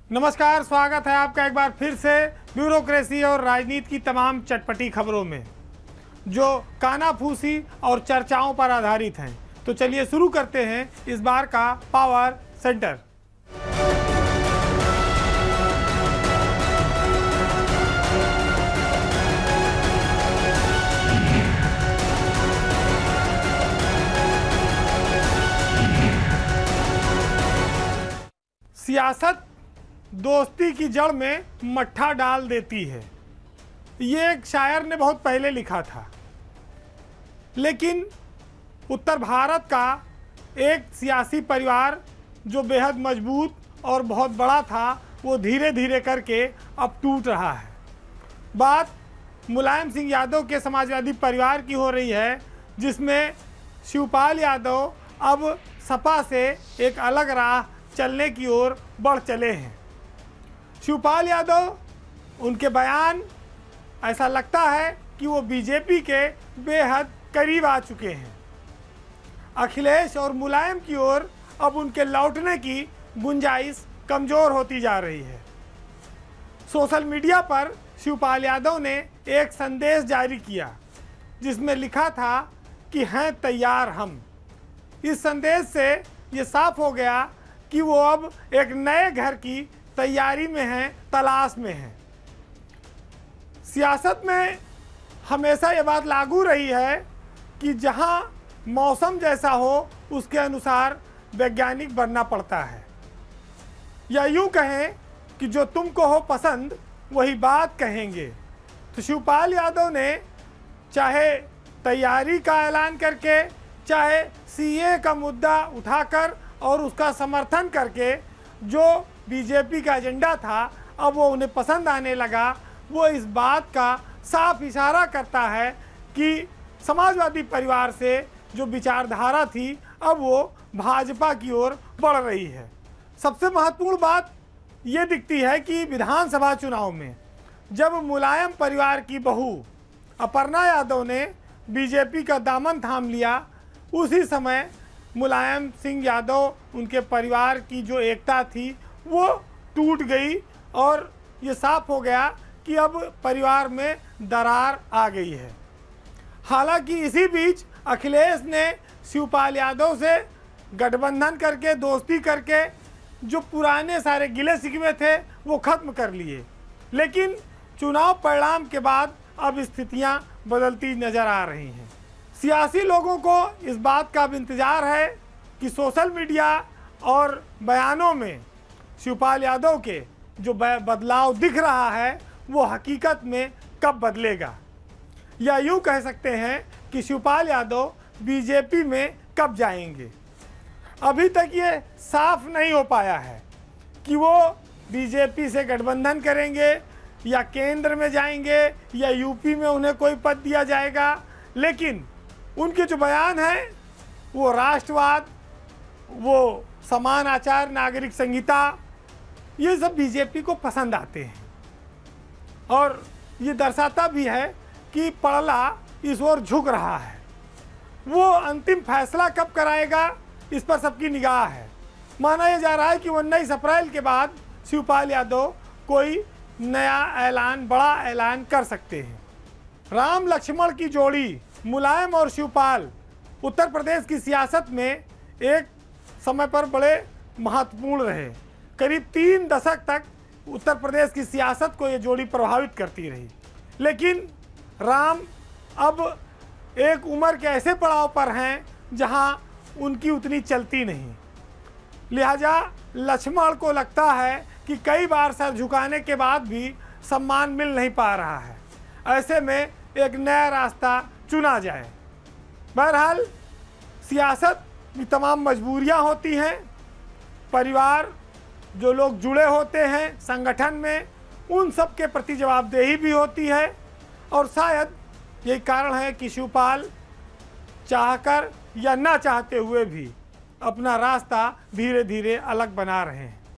नमस्कार, स्वागत है आपका एक बार फिर से ब्यूरोक्रेसी और राजनीति की तमाम चटपटी खबरों में, जो कानाफूसी और चर्चाओं पर आधारित हैं। तो चलिए शुरू करते हैं इस बार का पावर सेंटर। सियासत दोस्ती की जड़ में मट्ठा डाल देती है, ये एक शायर ने बहुत पहले लिखा था। लेकिन उत्तर भारत का एक सियासी परिवार जो बेहद मजबूत और बहुत बड़ा था, वो धीरे धीरे करके अब टूट रहा है। बात मुलायम सिंह यादव के समाजवादी परिवार की हो रही है, जिसमें शिवपाल यादव अब सपा से एक अलग राह चलने की ओर बढ़ चले हैं। शिवपाल यादव, उनके बयान ऐसा लगता है कि वो बीजेपी के बेहद करीब आ चुके हैं। अखिलेश और मुलायम की ओर अब उनके लौटने की गुंजाइश कमज़ोर होती जा रही है। सोशल मीडिया पर शिवपाल यादव ने एक संदेश जारी किया, जिसमें लिखा था कि हैं तैयार हम। इस संदेश से ये साफ हो गया कि वो अब एक नए घर की तैयारी में हैं, तलाश में हैं। सियासत में हमेशा ये बात लागू रही है कि जहां मौसम जैसा हो, उसके अनुसार वैज्ञानिक बनना पड़ता है। या यूं कहें कि जो तुमको हो पसंद वही बात कहेंगे। तो शिवपाल यादव ने चाहे तैयारी का ऐलान करके, चाहे सीए का मुद्दा उठाकर और उसका समर्थन करके, जो बीजेपी का एजेंडा था अब वो उन्हें पसंद आने लगा। वो इस बात का साफ इशारा करता है कि समाजवादी परिवार से जो विचारधारा थी, अब वो भाजपा की ओर बढ़ रही है। सबसे महत्वपूर्ण बात ये दिखती है कि विधानसभा चुनाव में जब मुलायम परिवार की बहू अपर्णा यादव ने बीजेपी का दामन थाम लिया, उसी समय मुलायम सिंह यादव, उनके परिवार की जो एकता थी वो टूट गई और ये साफ हो गया कि अब परिवार में दरार आ गई है। हालांकि इसी बीच अखिलेश ने शिवपाल यादव से गठबंधन करके, दोस्ती करके जो पुराने सारे गिले शिकवे थे वो ख़त्म कर लिए। लेकिन चुनाव परिणाम के बाद अब स्थितियां बदलती नज़र आ रही हैं। सियासी लोगों को इस बात का अब इंतज़ार है कि सोशल मीडिया और बयानों में शिवपाल यादव के जो बदलाव दिख रहा है, वो हकीकत में कब बदलेगा। या यूँ कह सकते हैं कि शिवपाल यादव बीजेपी में कब जाएंगे। अभी तक ये साफ नहीं हो पाया है कि वो बीजेपी से गठबंधन करेंगे या केंद्र में जाएंगे या यूपी में उन्हें कोई पद दिया जाएगा। लेकिन उनके जो बयान हैं वो राष्ट्रवाद, वो समान आचार नागरिक संहिता, ये सब बीजेपी को पसंद आते हैं। और ये दर्शाता भी है कि पड़ला इस ओर झुक रहा है। वो अंतिम फैसला कब कराएगा, इस पर सबकी निगाह है। माना यह जा रहा है कि 19 अप्रैल के बाद शिवपाल यादव कोई नया ऐलान, बड़ा ऐलान कर सकते हैं। राम लक्ष्मण की जोड़ी मुलायम और शिवपाल उत्तर प्रदेश की सियासत में एक समय पर बड़े महत्वपूर्ण रहे। करीब 3 दशक तक उत्तर प्रदेश की सियासत को ये जोड़ी प्रभावित करती रही। लेकिन राम अब एक उम्र के ऐसे पड़ाव पर हैं जहां उनकी उतनी चलती नहीं। लिहाजा लक्ष्मण को लगता है कि कई बार सर झुकाने के बाद भी सम्मान मिल नहीं पा रहा है। ऐसे में एक नया रास्ता चुना जाए। बहरहाल सियासत की तमाम मजबूरियां होती हैं। परिवार, जो लोग जुड़े होते हैं संगठन में, उन सब के प्रति जवाबदेही भी होती है। और शायद यही कारण है कि शिवपाल चाहकर या ना चाहते हुए भी अपना रास्ता धीरे धीरे अलग बना रहे हैं।